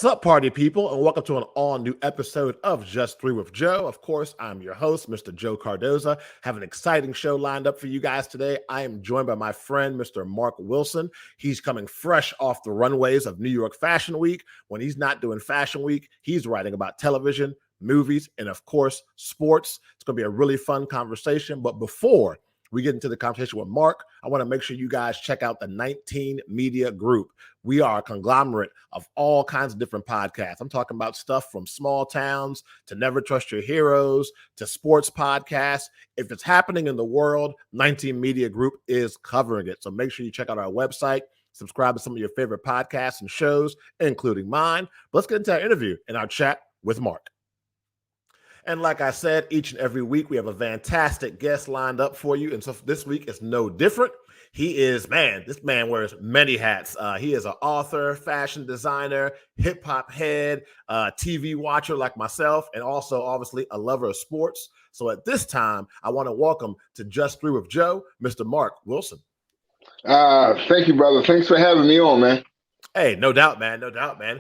What's up, party people, and welcome to an all-new episode of Just Three with Joe. Of course, I'm your host, Mr. Joe Cardoza. Have an exciting show lined up for you guys today. I am joined by my friend, Mr. Mark Wilson. He's coming fresh off the runways of New York Fashion Week. When he's not doing Fashion Week, he's writing about television, movies, and of course, sports. It's going to be a really fun conversation. But before we get into the conversation with Mark, I want to make sure you guys check out the 19 Media Group. We are a conglomerate of all kinds of different podcasts. I'm talking about stuff from small towns to Never Trust Your Heroes to sports podcasts. If it's happening in the world, 19 Media Group is covering it. So make sure you check out our website, subscribe to some of your favorite podcasts and shows, including mine. But let's get into our interview and our chat with Mark. And like I said, each and every week, we have a fantastic guest lined up for you. And so this week is no different. This man wears many hats. He is an author, fashion designer, hip hop head, TV watcher like myself, and also obviously a lover of sports. So at this time, I want to welcome to Just Three with Joe, Mr. Mark Wilson. Thank you, brother. Thanks for having me on, man. Hey, no doubt, man. No doubt, man.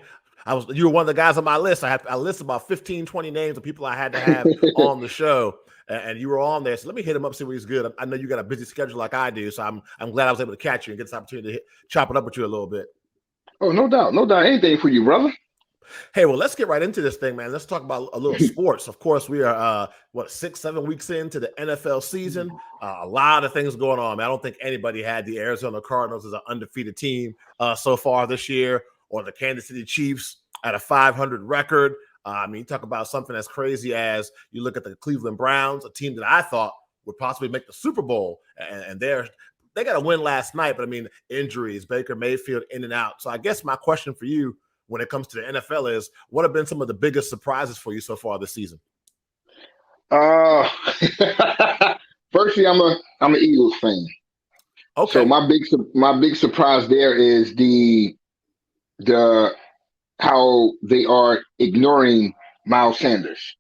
You were one of the guys on my list. I listed about 15, 20 names of people I had to have on the show, and you were on there. So let me hit him up, see what he's good. I know you got a busy schedule like I do, so I'm glad I was able to catch you and get this opportunity to chop it up with you a little bit. Oh, no doubt. Anything for you, brother. Hey, well, let's get right into this thing, man. Let's talk about a little sports. Of course, we are 6-7 weeks into the NFL season. A lot of things going on, man. I don't think anybody had the Arizona Cardinals as an undefeated team so far this year, or the Kansas City Chiefs at a 500 record. You talk about something as crazy as you look at the Cleveland Browns, a team that I thought would possibly make the Super Bowl, and they got a win last night, but injuries, Baker Mayfield in and out. So I guess my question for you when it comes to the NFL is, what have been some of the biggest surprises for you so far this season? Firstly, I'm an Eagles fan. Okay. So my big surprise there is the how they are ignoring Miles Sanders.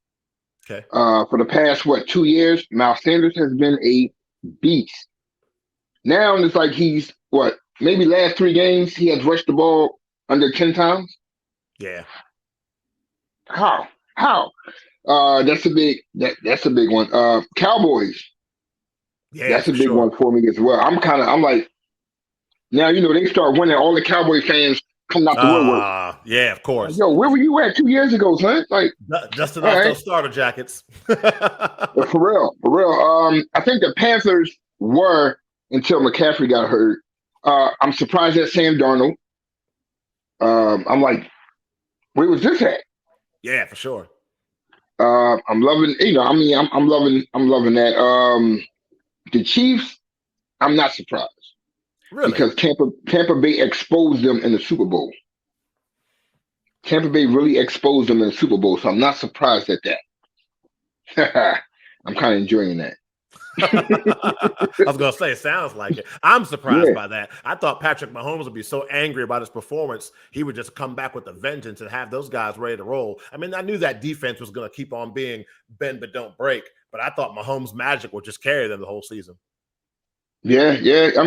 Okay. For the past 2 years, Miles Sanders has been a beast. Now it's like he's maybe last 3 games he has rushed the ball under 10 times. Yeah. How? That's a big one. Cowboys. Yeah, that's a big one for me as well. I'm like, now they start winning. All the Cowboy fans coming out the woodwork. Yeah, of course. Yo, where were you at 2 years ago, son? Like, dusting off those starter jackets. For real. I think the Panthers were until McCaffrey got hurt. I'm surprised at Sam Darnold. I'm like, where was this at? Yeah, for sure. I'm loving, I'm loving that. The Chiefs, I'm not surprised. Really? Because Tampa Bay exposed them in the Super Bowl. Tampa Bay really exposed them in the Super Bowl, so I'm not surprised at that. I'm kind of enjoying that. I was going to say, it sounds like it. I'm surprised by that. I thought Patrick Mahomes would be so angry about his performance, he would just come back with a vengeance and have those guys ready to roll. I knew that defense was going to keep on being bend but don't break, but I thought Mahomes' magic would just carry them the whole season. Yeah.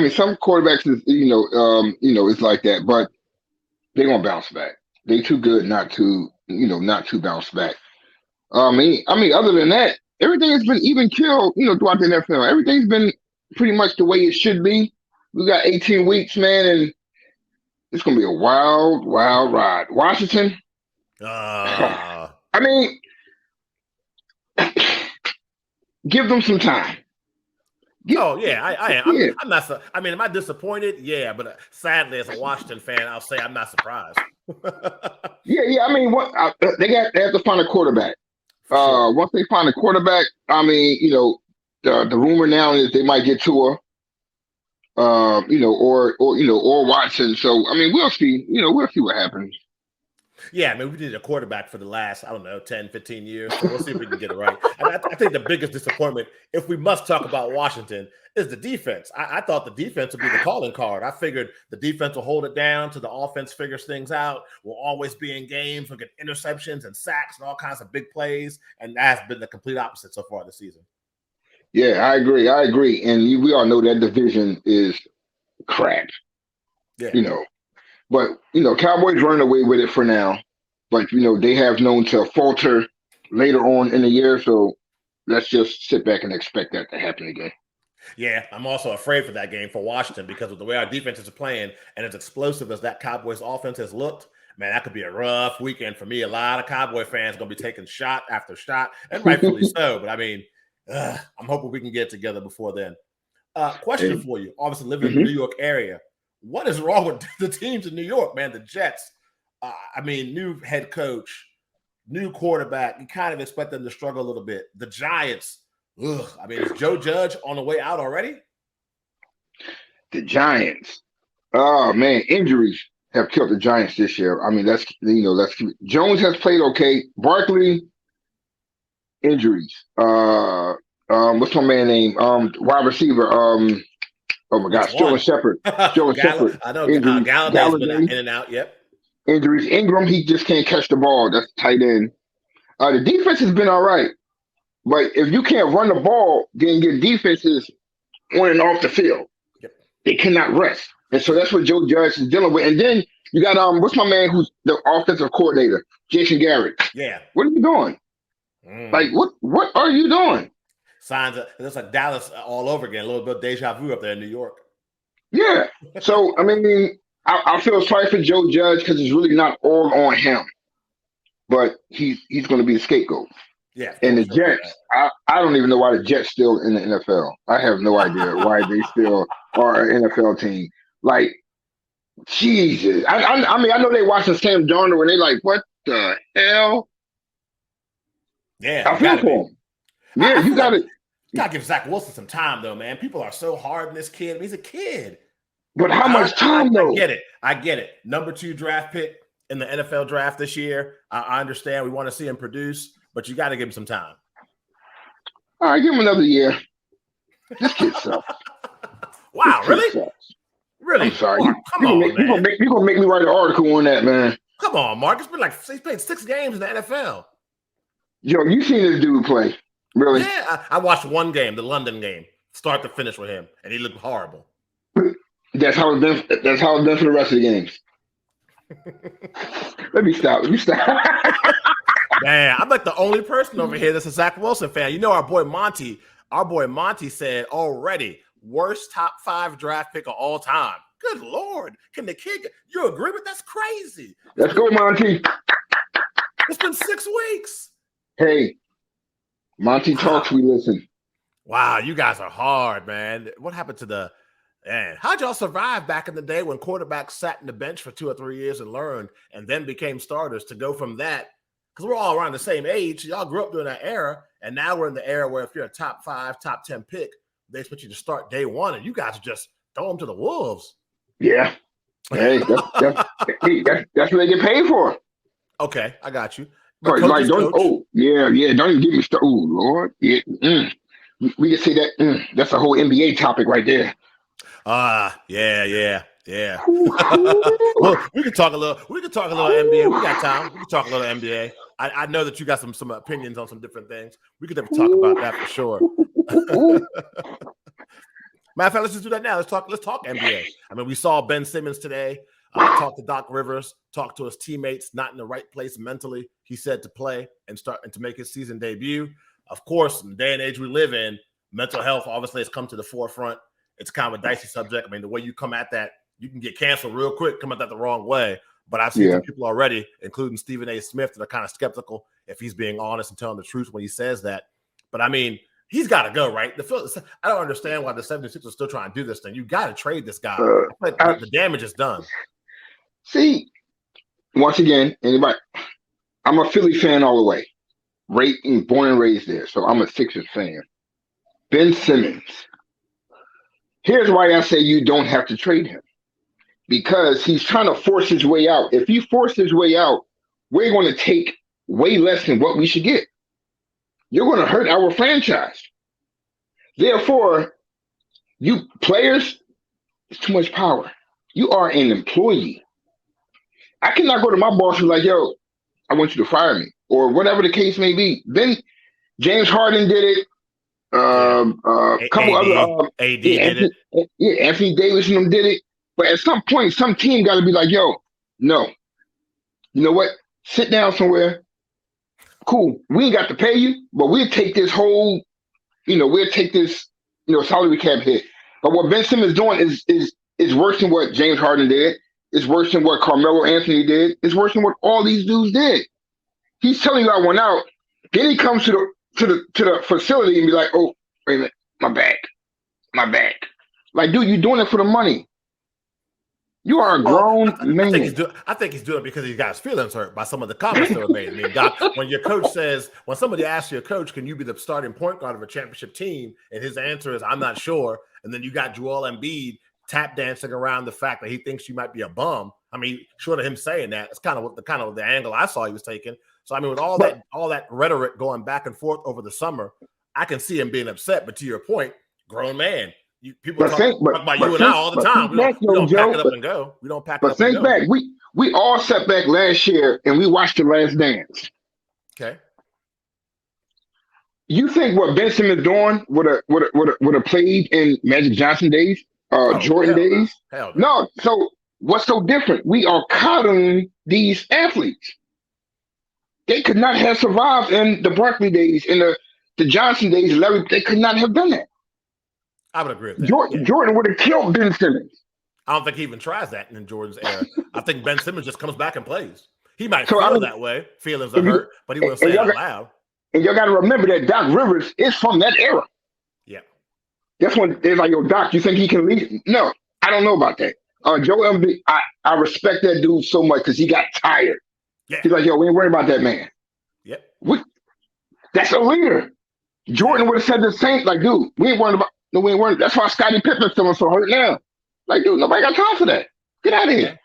Some quarterbacks is, it's like that, but they're gonna bounce back. They too good not to bounce back. Other than that, everything has been even killed, throughout the NFL. Everything's been pretty much the way it should be. We got 18 weeks, man, and it's gonna be a wild, wild ride. Washington. Give them some time. I am. Yeah. I'm not. Am I disappointed? Yeah, but sadly, as a Washington fan, I'll say I'm not surprised. They have to find a quarterback. Sure. Once they find a quarterback, the rumor now is they might get Tua, or Watson. So we'll see. We'll see what happens. Yeah, we did a quarterback for the last, 10, 15 years. So we'll see if we can get it right. And I think the biggest disappointment, if we must talk about Washington, is the defense. I thought the defense would be the calling card. I figured the defense will hold it down till the offense figures things out. We'll always be in games. We'll get interceptions and sacks and all kinds of big plays. And that's been the complete opposite so far this season. Yeah, I agree. And we all know that division is crap. Yeah. But Cowboys running away with it for now. but they have known to falter later on in the year. So let's just sit back and expect that to happen again. Yeah, I'm also afraid for that game for Washington because of the way our defenses are playing and as explosive as that Cowboys offense has looked. Man, that could be a rough weekend for me. A lot of Cowboy fans going to be taking shot after shot, and rightfully so. But I mean, I'm hoping we can get together before then. Question for you. Obviously, living in the New York area, what is wrong with the teams in New York, man? The Jets, I mean, new head coach, new quarterback. You kind of expect them to struggle a little bit. The Giants, I mean, is Joe Judge on the way out already? The Giants. Oh, man, injuries have killed the Giants this year. I mean, Jones has played okay. Barkley, injuries. What's my man name? Wide receiver. Oh my gosh, Sterling Shepard. Sterling Shepard. I know Galladay's been in and out. Yep. Injuries. Ingram, he just can't catch the ball. That's tight end. The defense has been all right, but if you can't run the ball, then your defense is on and off the field. Yep. They cannot rest, and so that's what Joe Judge is dealing with. And then you got what's my man who's the offensive coordinator, Jason Garrett. Yeah. What are you doing? Like what are you doing? Signs of it's like Dallas all over again. A little bit of deja vu up there in New York. Yeah. So I mean, I feel sorry for Joe Judge because it's really not all on him, but he's going to be the scapegoat. Yeah. And the Jets, I don't even know why the Jets still in the NFL. I have no idea why they still are an NFL team. Like, Jesus. I mean, I know they watching Sam Darnold and they like, what the hell? Yeah. I feel for him. Yeah, you got to. You got to give Zach Wilson some time, though, man. People are so hard on this kid. I mean, he's a kid. But how much time, though? I get it. Number 2 draft pick in the NFL draft this year. I understand. We want to see him produce, but you got to give him some time. All right, give him another year. This kid sucks. Wow, really? Really? I'm sorry. Come on, man. You're going to make me write an article on that, man. Come on, Mark. It's been like he's played 6 games in the NFL. Yo, you seen this dude play? Really? Yeah, I watched one game, the London game, start to finish with him, and he looked horrible. That's how it's been. That's how it's been for the rest of the games. Let me stop. Man, I'm like the only person over here that's a Zach Wilson fan. You know, our boy Monty said already, worst top 5 draft pick of all time. Good Lord. Can the kid you agree with? That's crazy. Let's go, Monty. It's been 6 weeks. Hey, Monty talks, we listen. Wow, you guys are hard, man. What happened to how'd y'all survive back in the day when quarterbacks sat in the bench for 2 or 3 years and learned and then became starters to go from that? Because we're all around the same age. Y'all grew up during that era, and now we're in the era where if you're a top 5, top 10 pick, they expect you to start day 1, and you guys just throw them to the wolves. Yeah. Hey, that's what they get paid for. Okay, I got you. Like, don't even get me started. Oh, Lord. Yeah. We can say that. That's a whole NBA topic right there. Yeah. Well, we can talk a little NBA. We got time. We can talk a little NBA. I know that you got some opinions on some different things. We could never talk about that for sure. Matter of fact, let's just do that now. Let's talk NBA. I mean, we saw Ben Simmons today. Talk to Doc Rivers, talk to his teammates, not in the right place mentally, he said, to play and to make his season debut. Of course, in the day and age we live in, mental health obviously has come to the forefront. It's kind of a dicey subject. I mean, the way you come at that, you can get canceled real quick, come at that the wrong way. But I've seen some people already, including Stephen A. Smith, that are kind of skeptical if he's being honest and telling the truth when he says that. But I mean, he's got to go, right? I don't understand why the 76ers are still trying to do this thing. You got to trade this guy. The damage is done. See, once again, I'm a Philly fan all the way. Born and raised there, so I'm a Sixers fan. Ben Simmons. Here's why I say you don't have to trade him. Because he's trying to force his way out. If he forces his way out, we're going to take way less than what we should get. You're going to hurt our franchise. Therefore, you players, it's too much power. You are an employee. I cannot go to my boss and be like, yo, I want you to fire me, or whatever the case may be. Then James Harden did it. A couple other AD did it. Yeah, Anthony Davis and them did it. But at some point, some team got to be like, yo, no. You know what? sit down somewhere. Cool. We ain't got to pay you, but we'll take this whole, we'll take this, salary cap hit. But what Ben Simmons doing is worse than what James Harden did. It's worse than what Carmelo Anthony did. It's worse than what all these dudes did. He's telling you I want out. Then he comes to the facility and be like, oh, wait a minute, my back. Like, dude, you're doing it for the money. You are a grown man. I think he's doing it because he got his feelings hurt by some of the comments that were made. I mean, Doc, when somebody asks you, coach, can you be the starting point guard of a championship team? And his answer is, I'm not sure. And then you got Joel Embiid tap dancing around the fact that he thinks you might be a bum. I mean, short of him saying that, it's kind of the angle I saw he was taking. So I mean, with all that rhetoric going back and forth over the summer, I can see him being upset. But to your point, grown man. People talk about you and I all the time. We don't pack it up and go. We don't pack it up and go. But think back. We all sat back last year and we watched The Last Dance. Okay. You think what Ben Simmons doing would have played in Magic Johnson days, Jordan days? Hell no. No. So what's so different? We are coddling these athletes. They could not have survived in the Barkley days, in the Johnson days, Larry. They could not have done that. I would agree with that. Jordan would have killed Ben Simmons. I don't think he even tries that in Jordan's era. I think Ben Simmons just comes back and plays. He might feel that way. Feelings are hurt, but he wouldn't say it out loud. And y'all got to remember that Doc Rivers is from that era. Yeah. That's when they're like, yo, Doc, you think he can lead? No, I don't know about that. Joe Embiid, I respect that dude so much because he got tired. Yeah. He's like, yo, we ain't worried about that man. Yep. That's a leader. Jordan would have said the same. Like, dude, we ain't worried about. No, we ain't worried. That's why Scottie Pippen's feeling so hurt now. Like, dude, nobody got time for that. Get out of here.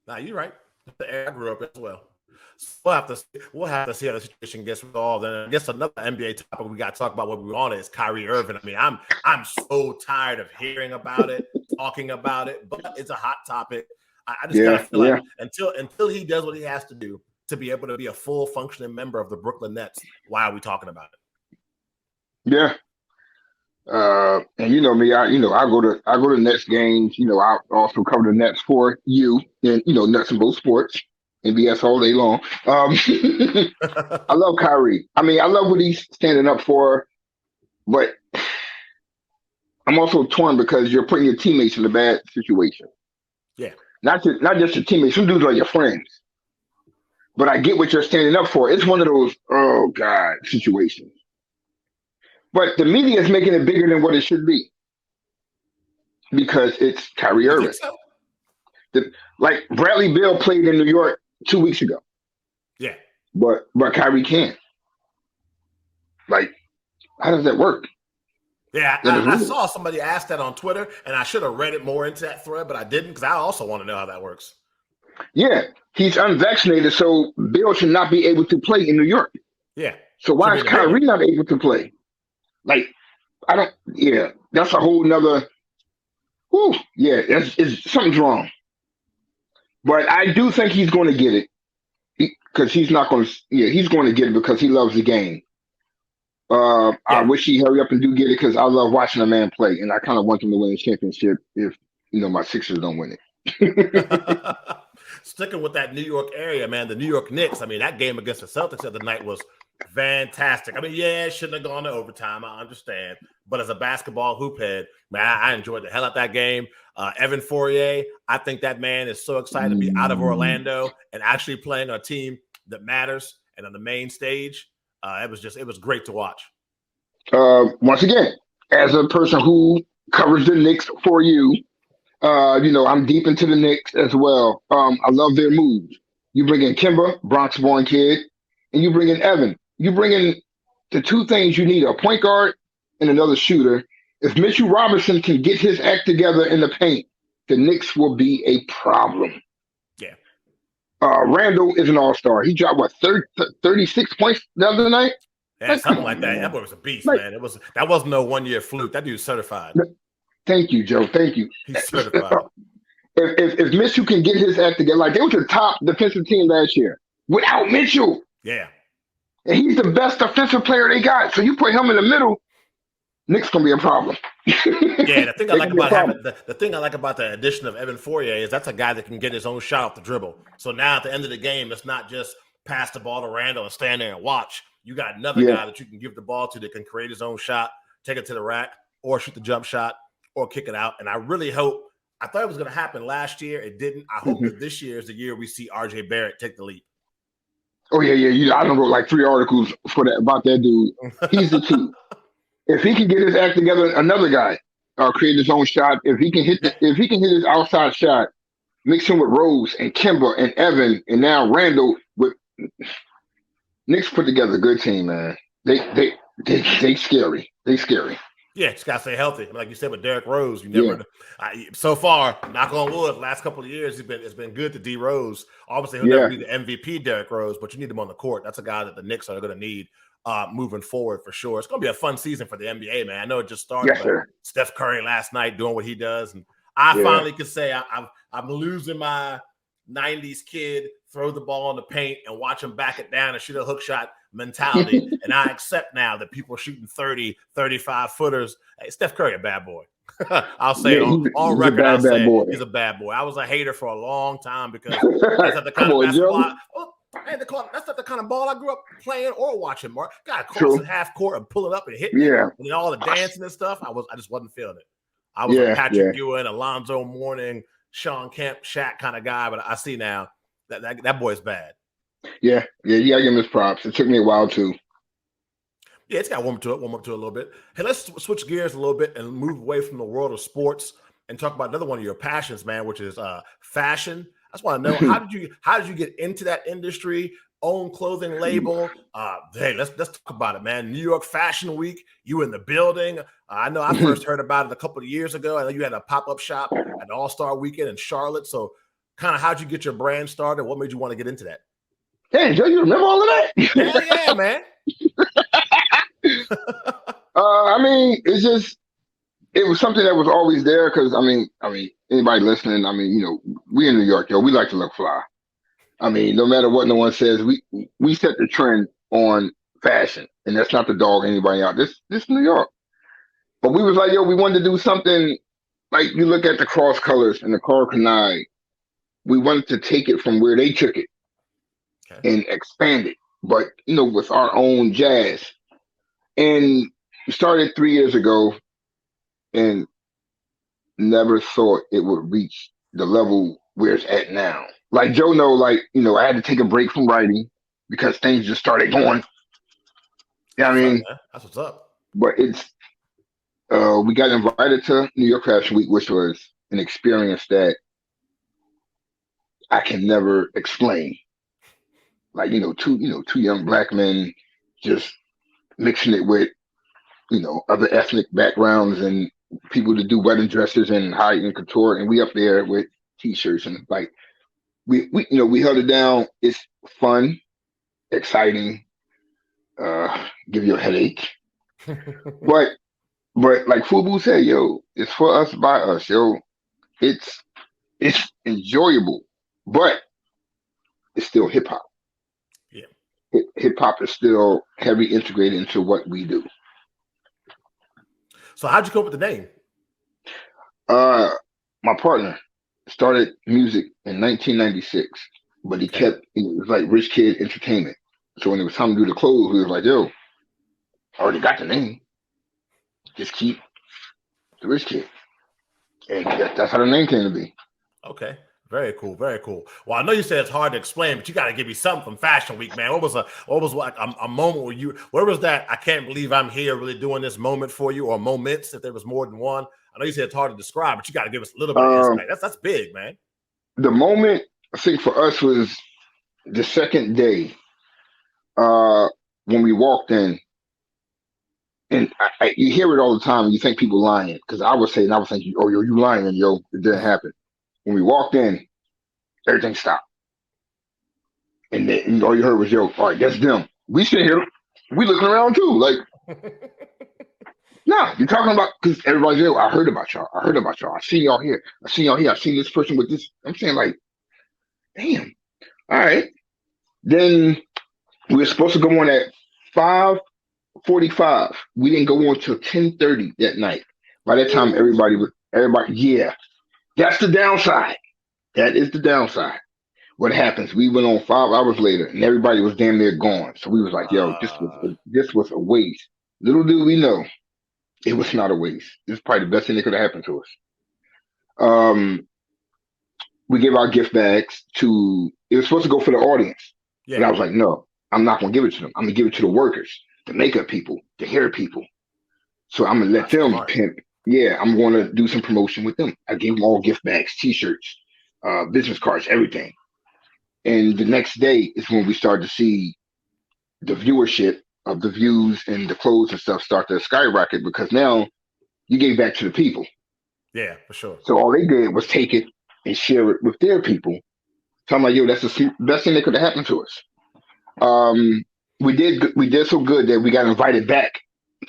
Nah, you're right. That's the era I grew up as well. So we'll have to see how the situation gets resolved. And I guess another NBA topic we got to talk about what we want is Kyrie Irving. I mean, I'm so tired of hearing about it, talking about it, but it's a hot topic. I just gotta feel like until he does what he has to do to be able to be a full functioning member of the Brooklyn Nets, why are we talking about it? Yeah. And you know me, I go to Nets games. I also cover the Nets for you, and Nuts and Both Sports, NBS all day long. I love Kyrie. I mean, I love what he's standing up for, but I'm also torn because you're putting your teammates in a bad situation. Yeah, not just your teammates. Some dudes are your friends, but I get what you're standing up for. It's one of those oh god situations. But the media is making it bigger than what it should be because it's Kyrie Irving. So? Like Bradley Beal played in New York 2 weeks ago. Yeah. But Kyrie can't. Like, how does that work? Yeah, I saw somebody ask that on Twitter, and I should have read it more into that thread, but I didn't because I also want to know how that works. Yeah, he's unvaccinated, so Beal should not be able to play in New York. Yeah. So why is Kyrie not able to play? Like, that's a whole nother. Something's wrong. But I do think he's going to get it because he's not going to. Yeah, he's going to get it because he loves the game. I wish he hurry up and do get it because I love watching a man play, and I kind of want him to win the championship if my Sixers don't win it. Sticking with that New York area, man, the New York Knicks. I mean, that game against the Celtics the other night was fantastic. I mean, it shouldn't have gone to overtime. I understand. But as a basketball hoop head, man, I enjoyed the hell out of that game. Evan Fournier, I think that man is so excited to be out of Orlando and actually playing a team that matters and on the main stage. It was great to watch. Once again, as a person who covers the Knicks for you, I'm deep into the Knicks as well. I love their moves. You bring in Kemba, Bronx-born kid, and you bring in Evan. You bring in the two things you need, a point guard and another shooter. If Mitchell Robinson can get his act together in the paint, the Knicks will be a problem. Yeah. Randall is an all-star. He dropped, 36 points the other night? Yeah, something like that. That boy was a beast, man. That wasn't no one-year fluke. That dude's certified. Thank you, Joe. Thank you. He's certified. If Mitchell can get his act together, like they were the top defensive team last year without Mitchell. Yeah. And he's the best defensive player they got. So you put him in the middle, Knicks gonna be a problem. Yeah, the thing I like about the addition of Evan Fournier is that's a guy that can get his own shot off the dribble. So now at the end of the game, it's not just pass the ball to Randall and stand there and watch. You got another Yeah. guy that you can give the ball to that can create his own shot, take it to the rack, or shoot the jump shot, or kick it out. And I really hope, I thought it was going to happen last year. It didn't. I hope that this year is the year we see RJ Barrett take the leap. Oh yeah. I done wrote like 3 articles for that about that dude. He's the key. If he can get his act together, another guy create his own shot. If he can hit his outside shot, mix him with Rose and Kimber and Evan and now Randall. With Knicks put together a good team, man. They scary. They scary. Yeah, just gotta stay healthy. Like you said with Derrick Rose, you never. So far, knock on wood, last couple of years, it's been good to D Rose. Obviously, he'll never be the MVP, Derrick Rose, but you need him on the court. That's a guy that the Knicks are going to need moving forward for sure. It's going to be a fun season for the NBA, man. I know it just started. But Steph Curry last night doing what he does, and I finally could say I'm losing my '90s kid throw the ball in the paint and watch him back it down and shoot a hook shot mentality. And I accept now that people are shooting 30, 35 footers. Hey, Steph Curry, a bad boy. I'll say it on record. I'll say he's a bad boy. I was a hater for a long time because that's not the kind of basketball. That's not the kind of ball I grew up playing or watching, Mark. Got to cross at half court and pull it up and hit me. Yeah. And all the dancing and stuff, I just wasn't feeling it. I was a Patrick Ewing, Alonzo Mourning, Sean Kemp, Shaq kind of guy, but I see now that boy's bad. Yeah, you gotta give him his props. It took me a while too. Yeah, it's got to warm up to it a little bit. Hey, let's switch gears a little bit and move away from the world of sports and talk about another one of your passions, man, which is fashion. I just want to know how did you get into that industry? Own clothing label. Hey, let's talk about it, man. New York Fashion Week. You in the building? I know I first heard about it a couple of years ago. I know you had a pop-up shop at All-Star Weekend in Charlotte. So, kind of how'd you get your brand started? What made you want to get into that? Hey, Joe, you remember all of that? Hell yeah, man. I mean, it was something that was always there because I mean, anybody listening, we in New York, yo, we like to look fly. I mean, no matter what no one says, we set the trend on fashion, and that's not to dog anybody out. This New York, but we was like, yo, we wanted to do something like you look at the cross colors and the Carl Kanai. We wanted to take it from where they took it and expand it, but with our own jazz. And we started 3 years ago, and never thought it would reach the level where it's at now. Like Joe I had to take a break from writing because things just started going. Yeah, I mean, that's what's up. But it's we got invited to New York Fashion Week, which was an experience that I can never explain. Like two young black men just mixing it with other ethnic backgrounds and people to do wedding dresses and high-end couture, and we up there with t-shirts and like we held it down. It's fun, exciting, give you a headache. but like Fubu said, yo, it's for us by us, yo. It's enjoyable, but it's still hip hop. Yeah. Hip hop is still heavy integrated into what we do. So how'd you come up with the name? My partner started music in 1996, but he kept, it was like Rich Kid Entertainment. So when it was time to do the clothes, we was like, yo, I already got the name. Just keep the Rich Kid. And that's how the name came to be. Okay. Very cool. Very cool. Well, I know you said it's hard to explain, but you got to give me something from Fashion Week, man. What was like a moment where was that? I can't believe I'm here really doing this moment for you, or moments if there was more than one. I know you said it's hard to describe, but you got to give us a little bit of insight. That's big, man. The moment I think for us was the second day when we walked in, and you hear it all the time. And you think people lying because I was thinking, oh, yo, you lying, and yo, it didn't happen. When we walked in, everything stopped. And then all you heard was, yo, all right, that's them. We sit here, we looking around too. Like, nah, you're talking about, because everybody's there. I heard about y'all. I seen y'all here. I seen this person with this. I'm saying, like, damn. All right. Then we were supposed to go on at 5:45. We didn't go on till 10:30 that night. By that time, everybody, yeah. That's the downside. That is the downside. what happens? We went on 5 hours later, and everybody was damn near gone. So we was like, "Yo, this was a waste." Little do we know, it was not a waste. It was probably the best thing that could have happened to us. Um, we gave our gift bags to. It was supposed to go for the audience, and I was like, "No, I'm not gonna give it to them. I'm gonna give it to the workers, the makeup people, the hair people. So I'm gonna let them pimp. Yeah, I'm gonna do some promotion with them." I gave them all gift bags, T-shirts, business cards, everything. And the next day is when we started to see the viewership of the views and the clothes and stuff start to skyrocket because now you gave back to the people. Yeah, for sure. So all they did was take it and share it with their people. So I'm like, yo, that's the best thing that could have happened to us. We did so good that we got invited back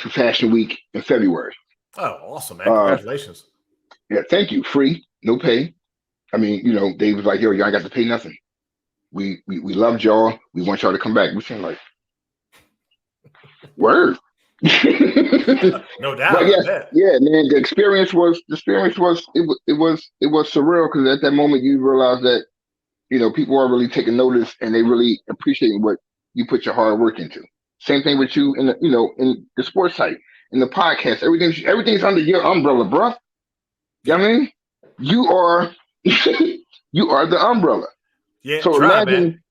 to Fashion Week in February. Oh, awesome, man. Congratulations. Yeah, thank you. Free, no pay. I mean, they was like, yo, y'all got to pay nothing. We loved y'all. We want y'all to come back. We saying like, word. No doubt. But yeah, man. The experience was surreal because at that moment you realize that people are really taking notice and they really appreciating what you put your hard work into. Same thing with you in in the sports site, in the podcast. Everything's under your umbrella, bruh. You know what I mean? You are you are the umbrella. Yeah, so imagine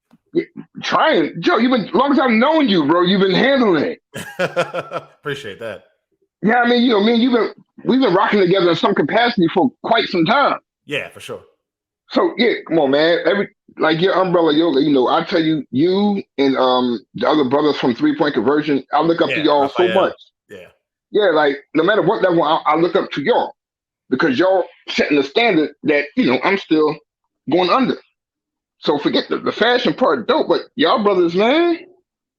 trying, Joe. As long as I've known you, bro, you've been handling it. Appreciate that. Yeah, I mean, me and we've been rocking together in some capacity for quite some time. Yeah, for sure. So yeah, come on, man. Your umbrella yoga, I tell you, you and the other brothers from 3-Point Conversion, I look up to y'all so much. Yeah. Yeah, like no matter what level, I look up to y'all because y'all setting the standard that I'm still going under. So forget the fashion part, dope, but y'all brothers, man.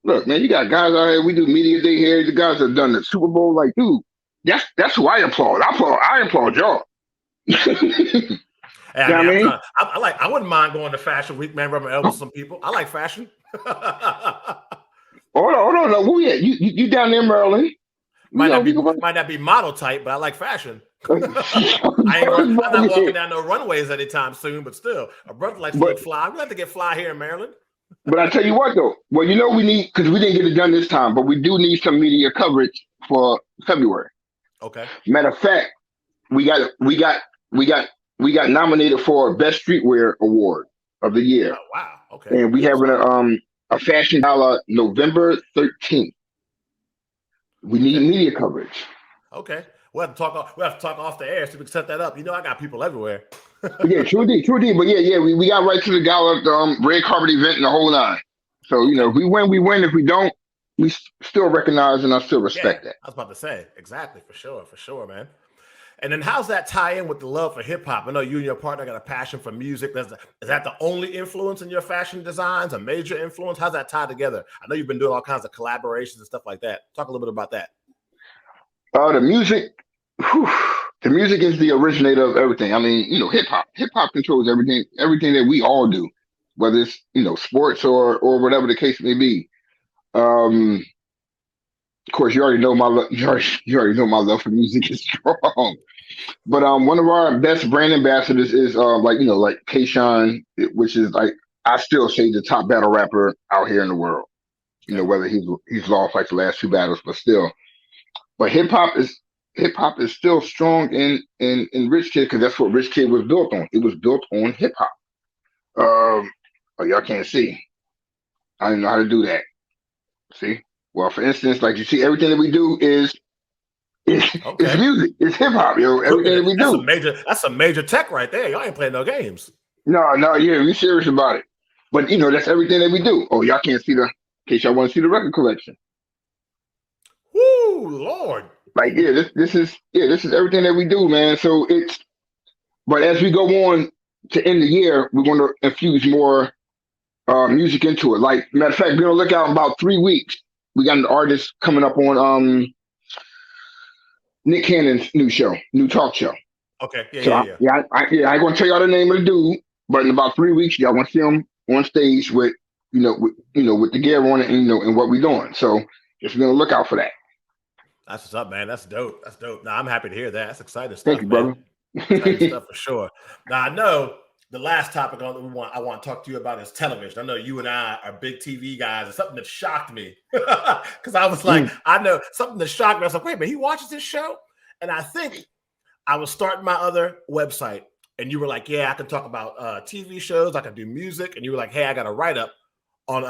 Look, man, you got guys out here. We do media day here. The guys that have done the Super Bowl, like, dude, that's who I applaud. I applaud y'all. Hey, I mean, I wouldn't mind going to Fashion Week, man. Rubbing elbows with some people. I like fashion. Hold on, no. Who you down there, Maryland? Might not be model type, but I like fashion. I'm not walking down no runways anytime soon, but still, a brother likes to look fly. We have to get fly here in Maryland. But I tell you what, though. Well, we need, because we didn't get it done this time, but we do need some media coverage for February. Okay. Matter of fact, we got nominated for Best Streetwear Award of the year. Oh, wow. Okay. And we having a fashion gala November 13th. We need media coverage. Okay. We'll have to talk off the air so we can set that up. I got people everywhere. Yeah, true D. But yeah, we got right to the gala, red carpet event and the whole nine. So, if we win, we win. If we don't, we still recognize and I still respect that. I was about to say, exactly, for sure, man. And then how's that tie in with the love for hip hop? I know you and your partner got a passion for music. Is that the only influence in your fashion designs, a major influence? How's that tie together? I know you've been doing all kinds of collaborations and stuff like that. Talk a little bit about that. The music is the originator of everything. I mean, hip hop controls everything that we all do, whether it's, sports or whatever the case may be. Of course, you already know my love for music is strong. But one of our best brand ambassadors is like K-Shine, which is like, I still say the top battle rapper out here in the world. Whether he's lost like the last 2 battles, but still. But hip hop is still strong in Rich Kid because that's what Rich Kid was built on. It was built on hip hop. Oh, y'all can't see. I didn't know how to do that. See? Well, for instance, like you see, everything that we do is music. It's hip hop, yo. Everything that we do. That's some major tech right there. Y'all ain't playing no games. No, yeah, we serious about it. But that's everything that we do. Oh, y'all can't see in case y'all want to see the record collection. Woo, Lord. Like, this is everything that we do, man. So but as we go on to end the year, we're going to infuse more music into it. Like, matter of fact, be on the lookout in about 3 weeks. We got an artist coming up on Nick Cannon's new talk show. Okay. Yeah. I ain't gonna tell y'all the name of the dude, but in about 3 weeks, y'all gonna see him on stage with with the gear on it and what we doing. So just be on the lookout for that. That's what's up, man. That's dope. Nah, I'm happy to hear that. That's exciting stuff. Thank you, brother. Exciting stuff for sure. Now I know the last topic I want to talk to you about is television. I know you and I are big TV guys. It's something that shocked me because I was like, I know something that shocked me. I was like, wait a minute, he watches this show? And I think I was starting my other website, and you were like, yeah, I can talk about TV shows. I can do music. And you were like, hey, I got a write-up on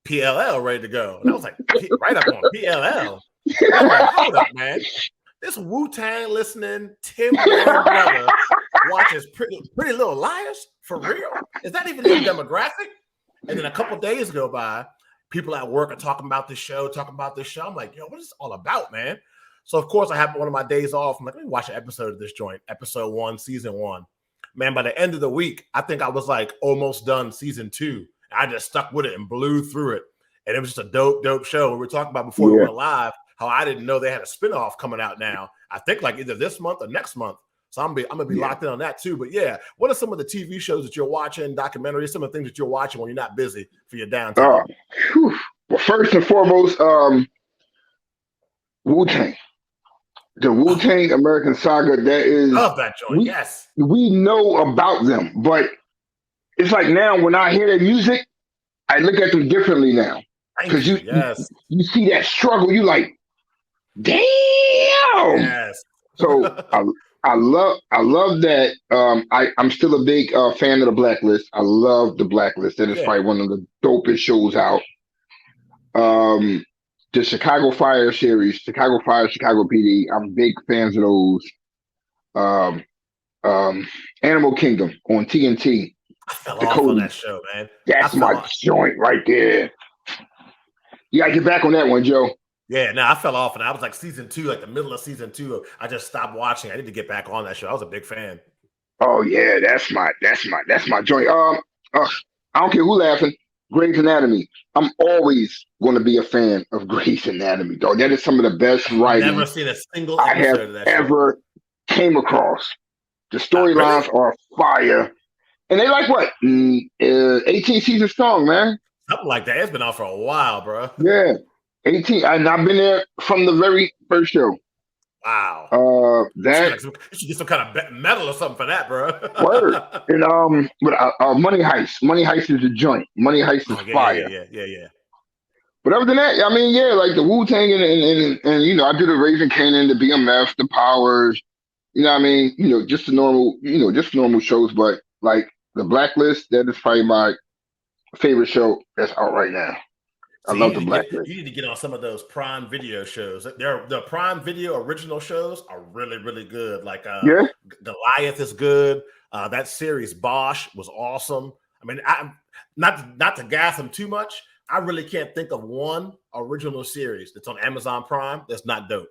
PLL ready to go. And I was like, write-up on PLL? I'm like, hold up, man. This Wu-Tang listening Tim wearing brother watches Pretty Little Liars? For real? Is that even his demographic? And then a couple days go by, people at work are talking about this show. I'm like, yo, what is this all about, man? So, of course, I have one of my days off. I'm like, let me watch an episode of this joint, episode 1, season 1. Man, by the end of the week, I think I was like almost done season 2. I just stuck with it and blew through it. And it was just a dope show. We were talking about before we went live how I didn't know they had a spinoff coming out now. I think like either this month or next month. So I'm gonna be locked in on that too. But yeah, what are some of the TV shows that you're watching, documentaries, some of the things that you're watching when you're not busy for your downtime? Well, first and foremost, Wu-Tang. The Wu-Tang American Saga, that is... Love that joint, yes. We know about them, but it's like now when I hear their music, I look at them differently now. Because you see that struggle, you like, damn. Yes. So I love that. I'm still a big fan of the Blacklist. I love the Blacklist. That is probably one of the dopest shows out. The Chicago Fire series, Chicago Fire, Chicago PD. I'm big fans of those. Animal Kingdom on TNT. I fell off on that show, man. That's my joint right there. You gotta get back on that one, Joe. Yeah, no, I fell off, and I was like season 2, like the middle of season 2. I just stopped watching. I need to get back on that show. I was a big fan. Oh yeah, that's my joint. I don't care who laughing. Grey's Anatomy. I'm always going to be a fan of Grey's Anatomy, dog. That is some of the best writing I've never seen a single I episode have of that ever came across. The storylines are fire, and they like what 18 seasons strong, man. Something like that. It's been out for a while, bro. Yeah, 18, and I've been there from the very first show. Wow. That you should get some kind of medal or something for that, bro. word. And Money Heist. Money Heist is a joint. Money Heist is fire. Yeah. But other than that, I mean, yeah, like the Wu-Tang and you know, I do the Raising Kanan, the BMF, the Powers. You know what I mean? You know, just the normal shows. But like the Blacklist, that is probably my favorite show that's out right now. I love the Blacklist. You need to get on some of those Prime Video shows. The Prime Video original shows are really, really good. Like Goliath is good. That series Bosch was awesome. I mean, not to gas them too much. I really can't think of one original series that's on Amazon Prime that's not dope.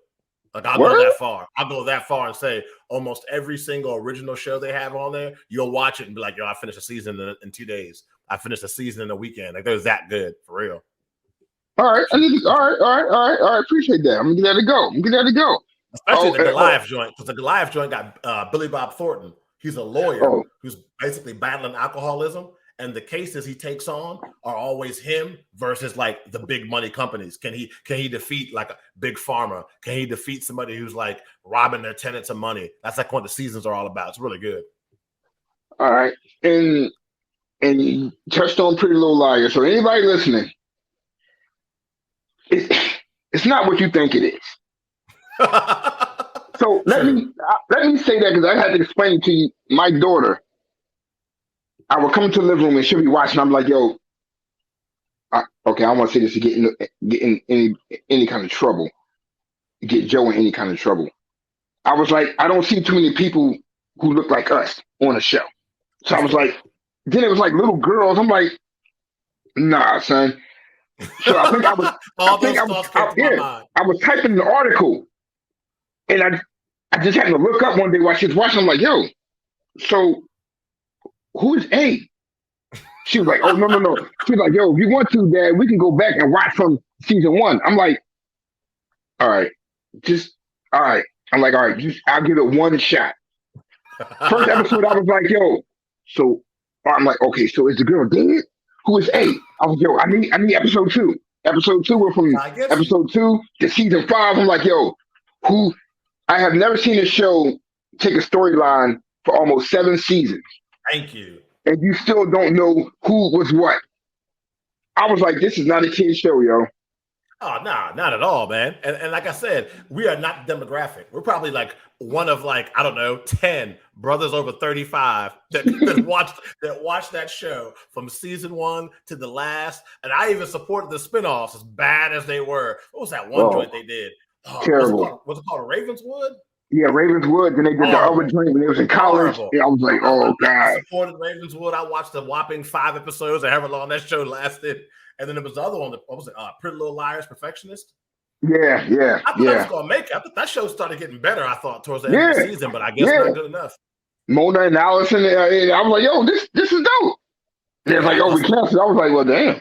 Like I'll go that far. I'll go that far and say almost every single original show they have on there, you'll watch it and be like, yo, I finished a season in 2 days. I finished a season in a weekend. Like they're that good for real. All right. All right. Appreciate that. I'm gonna give that a go. Especially the Goliath joint, because the Goliath joint got Billy Bob Thornton. He's a lawyer who's basically battling alcoholism, and the cases he takes on are always him versus like the big money companies. Can he defeat like a big pharma? Can he defeat somebody who's like robbing their tenants of money? That's like what the seasons are all about. It's really good. All right, and you touched on Pretty Little Liars. So anybody listening, it's not what you think it is. So let me say that because I had to explain to you, my daughter. I would come to the living room and she'll be watching. I'm like, yo, I don't want to say this to get in any kind of trouble. Get Joe in any kind of trouble. I was like, I don't see too many people who look like us on a show. So I was like, then it was like little girls. I'm like, nah, son. So I think I was typing an article, and I just happened to look up one day while she was watching. I'm like, yo, so who is A? She was like, oh, no. She was like, yo, if you want to, Dad, we can go back and watch from season 1. I'm like, all right. I'm like, all right, I'll give it one shot. First episode, I was like, yo, so I'm like, okay, so is the girl dead? Who is A? I was, yo, I need episode 2. Episode 2, we're from episode 2 to season 5. I'm like, yo, I have never seen a show take a storyline for almost 7 seasons Thank you. and you still don't know who was what. I was like, this is not a kid show, yo. Oh, nah, not at all, man. And like I said, we are not demographic. We're probably like one of like, I don't know, 10 brothers over 35 that watched that show from season 1 to the last. And I even supported the spinoffs as bad as they were. What was that one joint they did? Terrible. Was it called Ravenswood? Yeah, Ravenswood. Then they did the other joint when they was in college. Horrible. Yeah, I was like, oh I God. supported Ravenswood. I watched the whopping 5 episodes or however long that show lasted. And then there was the other one. What was it? Pretty Little Liars, Perfectionist. Yeah. I thought I was gonna make it. I thought that show started getting better. I thought towards the end of the season, but I guess not good enough. Mona and Allison. I was like, yo, this is dope. And it's like, oh, we canceled. I was like, well, damn.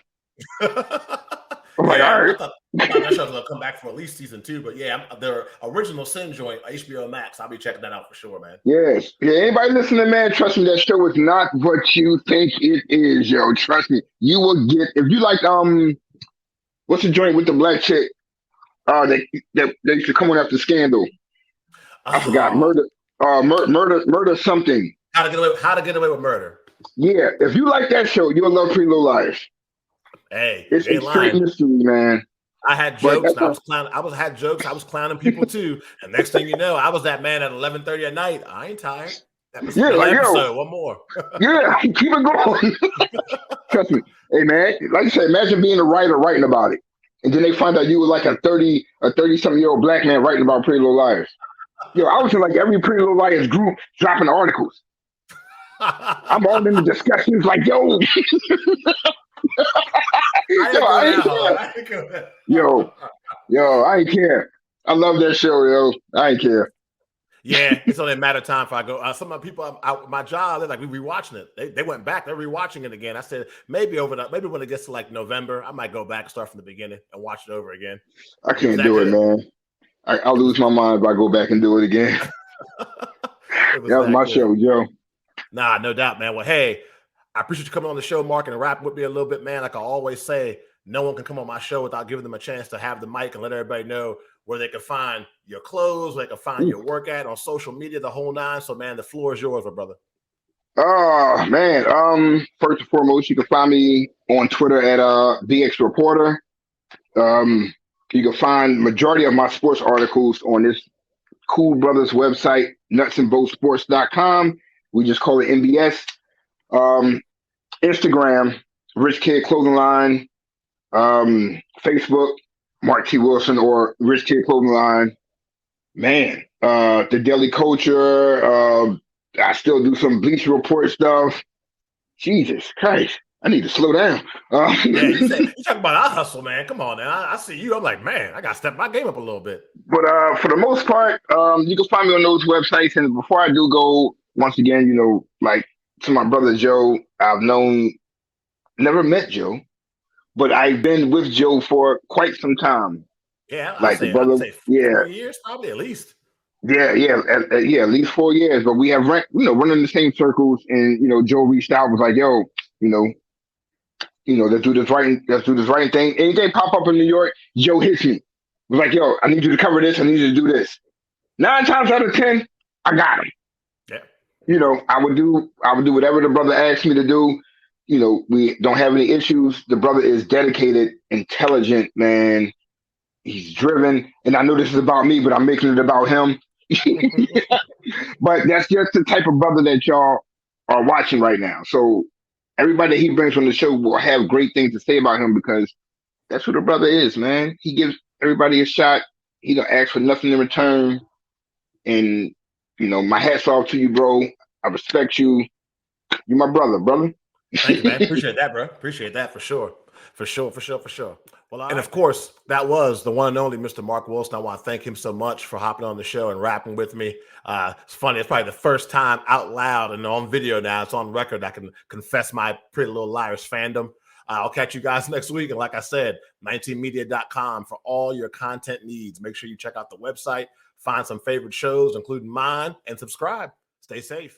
I'm like, all right. I thought that show was gonna come back for at least season 2, but yeah, their original Sin joint, HBO Max. I'll be checking that out for sure, man. Yes. Yeah, anybody listening, man, trust me, that show is not what you think it is, yo. Trust me. You will get, if you like, what's the joint with the black chick? They used to come on after Scandal. I forgot. Murder something. How to get away with murder. Yeah, if you like that show, you'll love Pretty Little Liars. Hey, it's a straight mystery, man. I had jokes. I was clowning. I was clowning people too. And next thing you know, I was that man at 11:30 at night. I ain't tired. That was episode. One more. Yeah, keep it going. Trust me. Hey, man, like you said, imagine being a writer writing about it. And then they find out you were like a 30-something-year-old black man writing about Pretty Little Liars. Yo, I was in like every Pretty Little Liars group dropping articles. I'm all in the discussions like, yo. I ain't care. Yo, I ain't care. I love that show, yo. I ain't care. Yeah, it's only a matter of time if I go. Some of the people out my job, they're like, we rewatching it. They went back, they're rewatching it again. I said, maybe when it gets to like November, I might go back and start from the beginning and watch it over again. I can't do it, man. I'll lose my mind if I go back and do it again. That was my show, Joe. Nah, no doubt, man. Well, hey, I appreciate you coming on the show, Mark, and rapping with me a little bit, man. Like I always say, no one can come on my show without giving them a chance to have the mic and let everybody know where they can find your clothes, where they can find your work at on social media, the whole nine. So, man, the floor is yours, my brother. Oh, man. First and foremost, you can find me on Twitter at BX Reporter. You can find majority of my sports articles on this Cool Brothers website, nutsandboltsports.com. We just call it NBS. Instagram, Rich Kid Clothing Line. Facebook, Mark T. Wilson or Rich Kid Clothing Line. Man, the Daily Culture. I still do some Bleacher Report stuff. Jesus Christ. I need to slow down. You talking about our hustle, man. Come on, man. I see you. I'm like, man, I got to step my game up a little bit. But for the most part, you can find me on those websites. And before I do go, once again, like to my brother Joe, I've never met Joe, but I've been with Joe for quite some time. Yeah, I'd say 4 years, probably at least. Yeah, at least 4 years. But we have run in the same circles, and Joe reached out, was like, yo, let's do this writing thing. Anything pop up in New York, Joe hits me. Was like, yo, I need you to cover this. I need you to do this. 9 times out of 10, I got him. Yeah. I would do whatever the brother asked me to do. We don't have any issues. The brother is dedicated, intelligent, man. He's driven. And I know this is about me, but I'm making it about him. But that's just the type of brother that y'all are watching right now. So everybody that he brings on the show will have great things to say about him because that's who the brother is, man. He gives everybody a shot. He don't ask for nothing in return. And, my hat's off to you, bro. I respect you. You're my brother. Thank you, man. Appreciate that, bro. Appreciate that for sure. For sure. Well, and of course, that was the one and only Mr. Mark Wilson. I want to thank him so much for hopping on the show and rapping with me. It's funny. It's probably the first time out loud and on video now. It's on record. I can confess my Pretty Little Liars fandom. I'll catch you guys next week. And like I said, 19media.com for all your content needs. Make sure you check out the website, find some favorite shows, including mine, and subscribe. Stay safe.